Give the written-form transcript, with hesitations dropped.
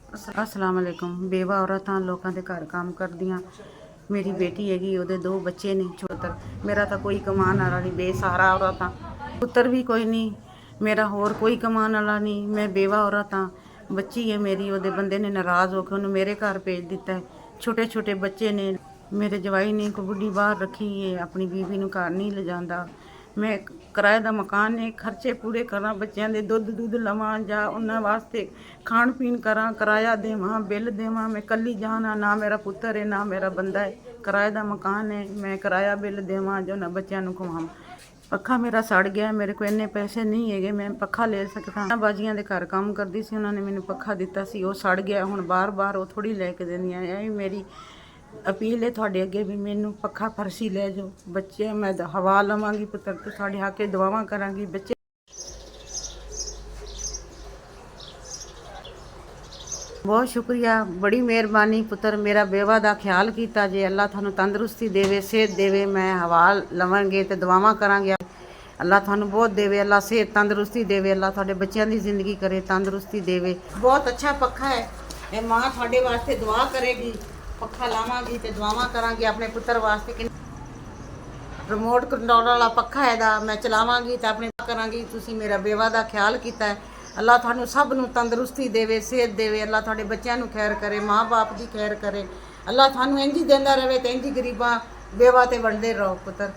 अस्सलाम वालेकुम। बेवा औरतां लोगों के घर काम करदियां। मेरी बेटी हैगी, ਉਹਦੇ 2 ਬੱਚੇ ਨੇ ਛੋਟੇ। ਮੇਰਾ ਤਾਂ ਕੋਈ ਕਮਾਉਣ ਵਾਲਾ ਨਹੀਂ, ਬੇਸਹਾਰਾ ਔਰਤ ਹਾਂ। ਪੁੱਤਰ ਵੀ ਕੋਈ ਨਹੀਂ ਮੇਰਾ, ਹੋਰ ਕੋਈ ਕਮਾਉਣ ਵਾਲਾ ਨਹੀਂ। ਮੈਂ ਬੇਵਾ ਔਰਤ ਹਾਂ। ਬੱਚੀ ਹੈ ਮੇਰੀ, ਉਹਦੇ ਬੰਦੇ ਨੇ ਨਾਰਾਜ਼ ਹੋ ਕੇ ਉਹਨੂੰ ਮੇਰੇ ਘਰ ਭੇਜ ਦਿੱਤਾ ਹੈ। ਛੋਟੇ ਛੋਟੇ ਬੱਚੇ ਨੇ ਮੇਰੇ। ਜਵਾਈ ਨੇ ਇੱਕ ਬੁੱਢੀ ਬਾਹਰ ਰੱਖੀ ਹੈ, ਆਪਣੀ ਬੀਵੀ ਨੂੰ ਘਰ ਨਹੀਂ ਲਿਜਾਂਦਾ। ਮੈਂ ਕਿਰਾਏ ਦਾ ਮਕਾਨ ਨੇ, ਖਰਚੇ ਪੂਰੇ ਕਰਾਂ, ਬੱਚਿਆਂ ਦੇ ਦੁੱਧ ਲਵਾਂ ਜਾਂ ਉਹਨਾਂ ਵਾਸਤੇ ਖਾਣ ਪੀਣ ਕਰਾਂ, ਕਿਰਾਇਆ ਦੇਵਾਂ, ਬਿੱਲ ਦੇਵਾਂ। ਮੈਂ ਇਕੱਲੀ ਜਾਣਾ, ਨਾ ਮੇਰਾ ਪੁੱਤਰ ਹੈ ਨਾ ਮੇਰਾ ਬੰਦਾ ਹੈ। ਕਿਰਾਏ ਦਾ ਮਕਾਨ ਹੈ, ਮੈਂ ਕਿਰਾਇਆ ਬਿੱਲ ਦੇਵਾਂ ਜਾਂ ਉਹਨਾਂ ਬੱਚਿਆਂ ਨੂੰ ਖਵਾਵਾਂ। ਪੱਖਾ ਮੇਰਾ ਸੜ ਗਿਆ, ਮੇਰੇ ਕੋਲ ਇੰਨੇ ਪੈਸੇ ਨਹੀਂ ਹੈਗੇ ਮੈਂ ਪੱਖਾ ਲੈ ਸਕਦਾ। ਬਾਜੀਆਂ ਦੇ ਘਰ ਕੰਮ ਕਰਦੀ ਸੀ, ਉਹਨਾਂ ਨੇ ਮੈਨੂੰ ਪੱਖਾ ਦਿੱਤਾ ਸੀ, ਉਹ ਸੜ ਗਿਆ। ਹੁਣ ਬਾਰ ਉਹ ਥੋੜ੍ਹੀ ਲੈ ਕੇ ਦਿੰਦੀਆਂ। ਇਹ ਮੇਰੀ ਅਪੀਲ ਹੈ ਤੁਹਾਡੇ ਅੱਗੇ ਵੀ ਮੈਨੂੰ ਪੱਖਾ ਫਰਸ਼ੀ ਲੈ ਜਾਓ। ਬੱਚੇ ਮੈਂ ਹਵਾ ਲਵਾਂਗੀ, ਪੁੱਤਰ ਤੋਂ ਸਾਡੇ ਹੱਕ ਕੇ ਦੁਆਵਾਂ ਕਰਾਂਗੀ। ਬੱਚੇ ਬਹੁਤ ਸ਼ੁਕਰੀਆ, ਬੜੀ ਮਿਹਰਬਾਨੀ ਪੁੱਤਰ। ਮੇਰਾ ਬੇਵਾ ਦਾ ਖਿਆਲ ਕੀਤਾ ਜੇ। ਅੱਲਾ ਤੁਹਾਨੂੰ ਤੰਦਰੁਸਤੀ ਦੇਵੇ, ਸਿਹਤ ਦੇਵੇ। ਮੈਂ ਹਵਾ ਲਵਾਂਗੇ ਤੇ ਦੁਆਵਾਂ ਕਰਾਂਗੇ। ਅੱਲਾ ਤੁਹਾਨੂੰ ਬਹੁਤ ਦੇਵੇ, ਅੱਲਾ ਸਿਹਤ ਤੰਦਰੁਸਤੀ ਦੇਵੇ। ਅੱਲਾ ਤੁਹਾਡੇ ਬੱਚਿਆਂ ਦੀ ਜ਼ਿੰਦਗੀ ਕਰੇ, ਤੰਦਰੁਸਤੀ ਦੇਵੇ। ਬਹੁਤ ਅੱਛਾ ਪੱਖਾ ਹੈ ਇਹ। ਮਾਂ ਤੁਹਾਡੇ ਵਾਸਤੇ ਦੁਆ ਕਰੇਗੀ। ਪੱਖਾ ਲਾਵਾਂਗੀ ਤੇ ਦੁਆਵਾਂ ਕਰਾਂਗੀ ਆਪਣੇ ਪੁੱਤਰ ਵਾਸਤੇ। ਰਿਮੋਟ ਕੰਟਰੋਲ ਵਾਲਾ ਪੱਖਾ ਇਹਦਾ ਮੈਂ ਚਲਾਵਾਂਗੀ ਤੇ ਆਪਣੇ ਕਰਾਂਗੀ। ਤੁਸੀਂ ਮੇਰਾ ਬੇਵਾ ਦਾ ਖਿਆਲ ਕੀਤਾ ਹੈ। ਅੱਲਾ ਤੁਹਾਨੂੰ ਸਭ ਨੂੰ ਤੰਦਰੁਸਤੀ ਦੇਵੇ, ਸਿਹਤ ਦੇਵੇ। ਅੱਲਾ ਤੁਹਾਡੇ ਬੱਚਿਆਂ ਨੂੰ ਖੈਰ ਕਰੇ, ਮਾਂ ਬਾਪ ਦੀ ਖੈਰ ਕਰੇ। ਅੱਲਾ ਤੁਹਾਨੂੰ ਇੰਝ ਹੀ ਦਿੰਦਾ ਰਹੇ ਤੇ ਇੰਝ ਹੀ ਗਰੀਬਾਂ ਬੇਵਾ ਤੇ ਵੰਡਦੇ ਰਹੋ ਪੁੱਤਰ।